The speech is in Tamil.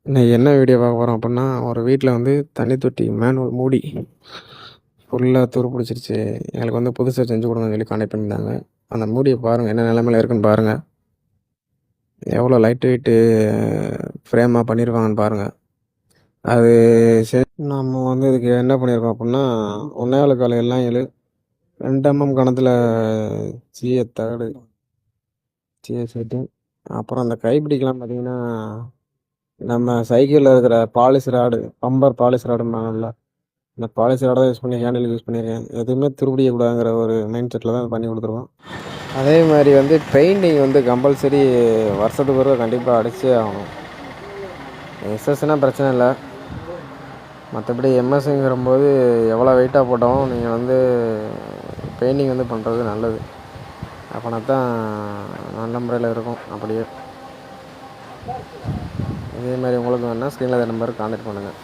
இன்னைக்கு என்ன வீடியோ பார்க்க போகிறோம் அப்படின்னா, ஒரு வீட்டில் வந்து தண்ணி தொட்டி மேனுவல் மூடி ஃபுல்லாக துரு பிடிச்சிருச்சு. எங்களுக்கு வந்து புதுசாக செஞ்சு கொடுங்கன்னு சொல்லி கான்டாக்ட் பண்ணியிருந்தாங்க. அந்த மூடியை பாருங்கள், என்ன நிலமையில இருக்குன்னு பாருங்கள். எவ்வளோ லைட் வெயிட்டு ஃப்ரேமாக பண்ணியிருக்காங்கன்னு பாருங்கள். அது சரி, நம்ம வந்து இதுக்கு என்ன பண்ணியிருக்கோம் அப்படின்னா, 1.25 கால் எல்லாம் 2 mm கணத்தில் தகடு செட்டு. அப்புறம் அந்த கைப்பிடிக்கலாம் பார்த்தீங்கன்னா, நம்ம சைக்கிளில் இருக்கிற பாலிஷ் ராடு, பம்பர் பாலிஷ் ராடும்பாங்கல்ல, இந்த பாலிஷ் ராடை தான் யூஸ் பண்ணி ஹேண்டில் யூஸ் பண்ணியிருக்கேன். எதுவுமே துருப்பிடிக்கக்கூடாதுங்கிற ஒரு மைண்ட் செட்டில் தான் பண்ணி கொடுத்துருவோம். அதே மாதிரி வந்து பெயிண்டிங் வந்து கம்பல்சரி வருஷத்துக்கு ஒரு கண்டிப்பாக அடிச்சே ஆகணும். எஸ்எஸ்னால் பிரச்சனை இல்லை, மற்றபடி எம்எஸ்ங்கிறம்போது எவ்வளோ வெயிட்டாக போட்டாலும் நீங்கள் வந்து பெயிண்டிங் வந்து பண்ணுறது நல்லது. அப்படின்னா தான் நல்ல முறையில் இருக்கும். அப்படியே இதே மாதிரி உங்களுக்கு வேணால் ஸ்க்ரீனில் நம்பருக்கு கான்டாக்ட் பண்ணுங்கள்.